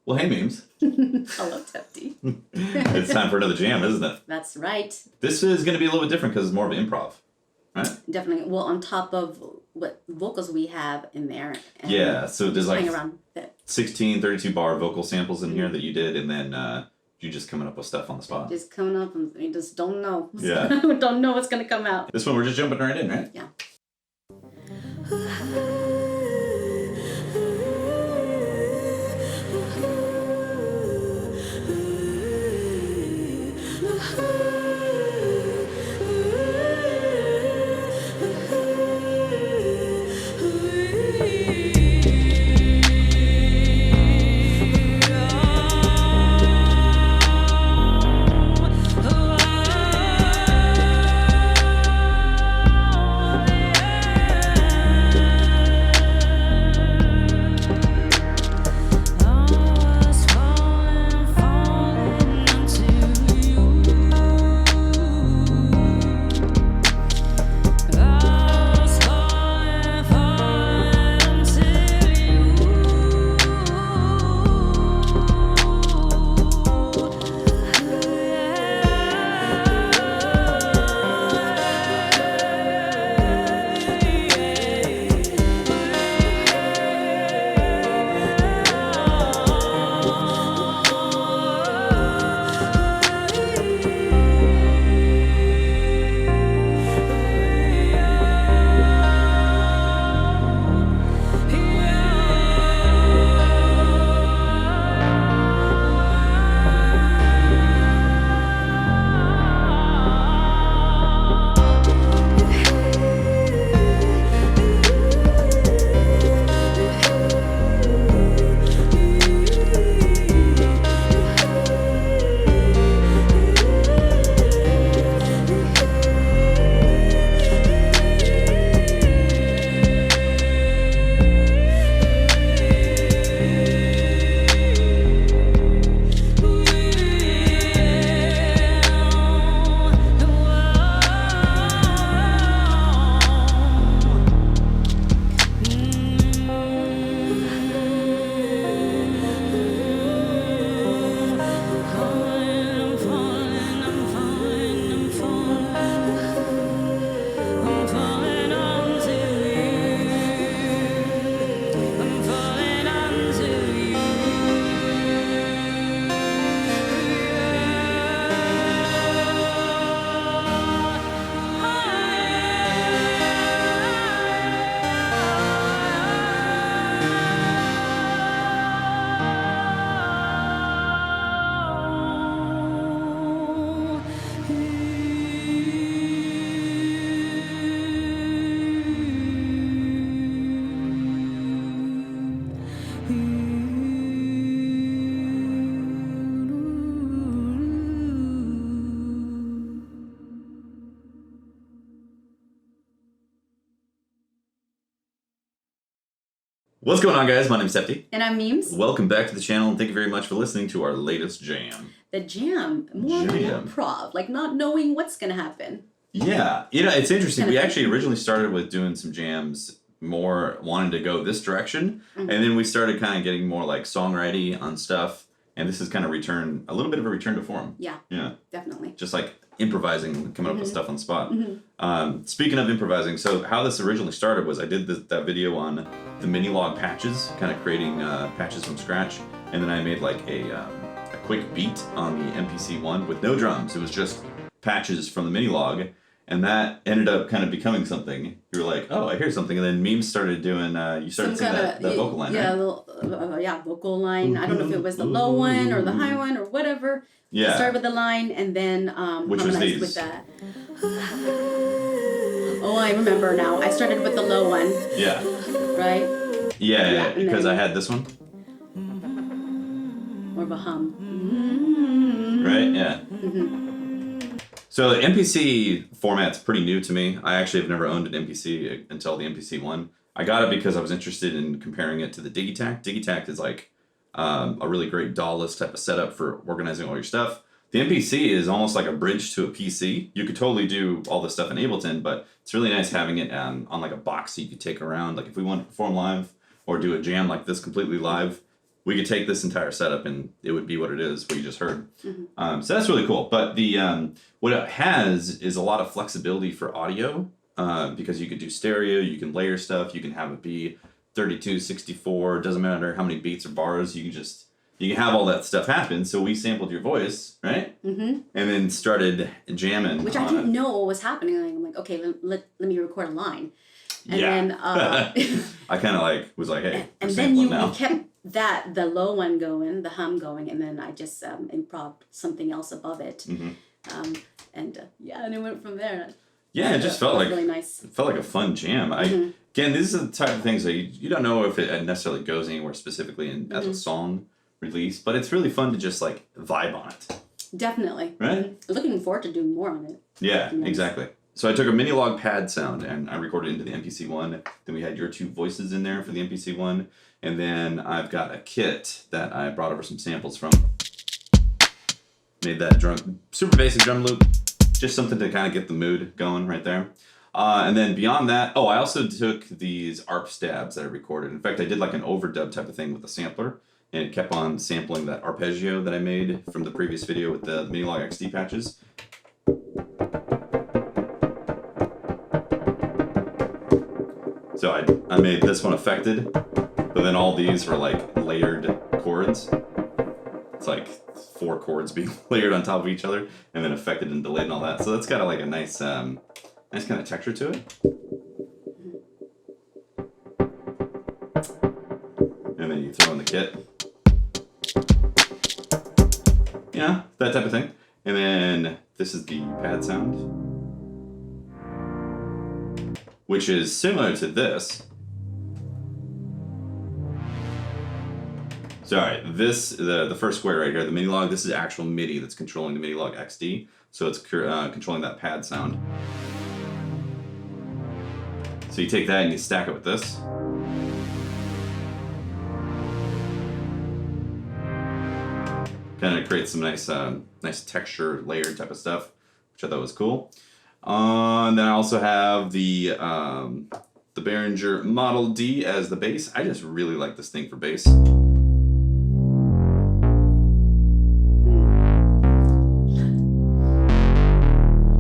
Well, hey, Memes. Hello, Tefty. It's time for another jam, isn't it? That's right. This is going to be a little bit different because it's more of an improv, right? Definitely. Well, on top of what vocals we have in there. And yeah, so there's like around 16, 32 bar vocal samples in here that you did, and then you just coming up with stuff on the spot. Just coming up, and we just don't know. Yeah. Don't know what's going to come out. This one, we're just jumping right in, right? Yeah. What's going on, guys? My name's Tefty. And I'm Memes. Welcome back to the channel, and thank you very much for listening to our latest jam. The jam. More improv. Like not knowing what's going to happen. Yeah. You know, it's interesting. We actually originally started with doing some jams more wanting to go this direction, and then we started kind of getting more like songwriting on stuff, and this is kind of a little bit of a return to form. Yeah. Yeah. Definitely. Just like improvising, coming up with stuff on the spot. Speaking of improvising, so how this originally started was I did that video on the Minilogue patches, kind of creating patches from scratch, and then I made like a quick beat on the MPC One with no drums. It was just patches from the Minilogue, and that ended up kind of becoming something. You were like, oh, I hear something, and then Memes started doing, you started saying that vocal line, yeah, right? Vocal line. I don't know if it was the low one or the high one or whatever. Yeah. Started with the line, and then which was these? With that. Oh, I remember now. I started with the low one. Yeah. Right? Yeah, because I had this one. More of a hum. Right? Yeah. So the MPC format's pretty new to me. I actually have never owned an MPC until the MPC One. I got it because I was interested in comparing it to the Digitact. Digitact is like a really great DAW-less type of setup for organizing all your stuff. The MPC is almost like a bridge to a PC. You could totally do all this stuff in Ableton, but it's really nice having it on like a box that you could take around. Like if we want to perform live or do a jam like this completely live, we could take this entire setup and it would be what it is, what you just heard. So that's really cool. But the what it has is a lot of flexibility for audio because you could do stereo, you can layer stuff, you can have it be 32, 64, doesn't matter how many beats or bars, you can have all that stuff happen. So we sampled your voice, right? And then started jamming. Which I didn't know what was happening. I'm like, okay, let me record a line. And then I kind of like was like, hey, and then you kept the low one going, the hum going, and then I just improv something else above it. And it went from there. Yeah, it just felt like really nice. It felt like a fun jam. Again, these are the type of things that you don't know if it necessarily goes anywhere specifically as a song release, but it's really fun to just like vibe on it. Definitely. Right? Looking forward to doing more on it. Yeah, exactly. So I took a Minilogue pad sound and I recorded it into the MPC One. Then we had your 2 voices in there for the MPC One. And then I've got a kit that I brought over some samples from. Made that super basic drum loop. Just something to kind of get the mood going right there. And then beyond that, I also took these ARP stabs that I recorded. In fact, I did like an overdub type of thing with the sampler. And it kept on sampling that arpeggio that I made from the previous video with the Minilogue XD patches. So I made this one affected, but then all these were like layered chords. It's like 4 chords being layered on top of each other, and then affected and delayed and all that. So that's got like a nice kind of texture to it. And then you throw in the kit. Yeah, that type of thing. And then this is the pad sound, which is similar to this. Sorry, the first square right here, the Minilogue, this is actual MIDI that's controlling the Minilogue XD, so it's controlling that pad sound. So you take that and you stack it with this. Kind of creates some nice texture, layered type of stuff, which I thought was cool. And then I also have the Behringer Model D as the bass. I just really like this thing for bass. That's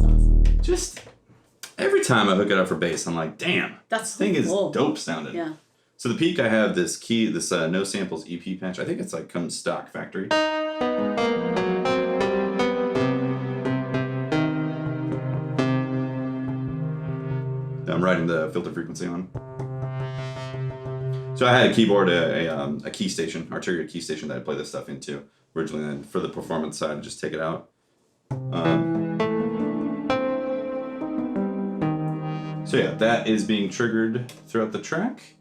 awesome. Just every time I hook it up for bass, I'm like, damn, this thing is dope sounding. Yeah. So the peak, I have this No Samples EP patch. I think it's like comes stock factory. I'm writing the filter frequency on. So I had a keyboard, a key station, Arteria key station that I play this stuff into originally, and for the performance side, I just take it out. So yeah, that is being triggered throughout the track.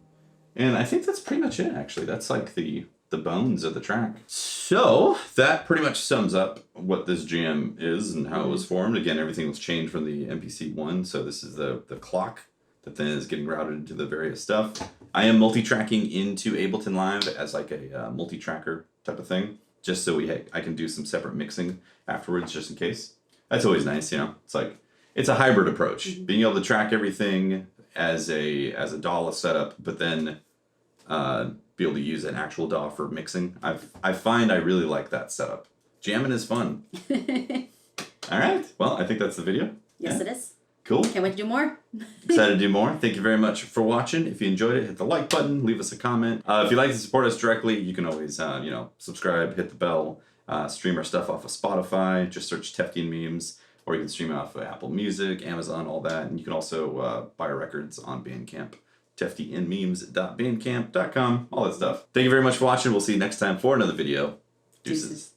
And I think that's pretty much it, actually. That's like the bones of the track. So that pretty much sums up what this jam is and how it was formed. Again, everything was changed from the MPC One. So this is the clock that then is getting routed into the various stuff. I am multi-tracking into Ableton Live as like a multi-tracker type of thing, just so I can do some separate mixing afterwards, just in case. That's always nice, you know. It's like it's a hybrid approach, being able to track everything as a DAW setup, but then be able to use an actual DAW for mixing. I find I really like that setup. Jamming is fun. All right. Well, I think that's the video. Yes, it is. Cool. Can't wait to do more. Excited to do more. Thank you very much for watching. If you enjoyed it, hit the like button, leave us a comment. If you'd like to support us directly, you can always subscribe, hit the bell, stream our stuff off of Spotify. Just search Tefty Meems, or you can stream it off of Apple Music, Amazon, all that. And you can also buy our records on Bandcamp. teftymeems.bandcamp.com, all that stuff. Thank you very much for watching. We'll see you next time for another video. Deuces.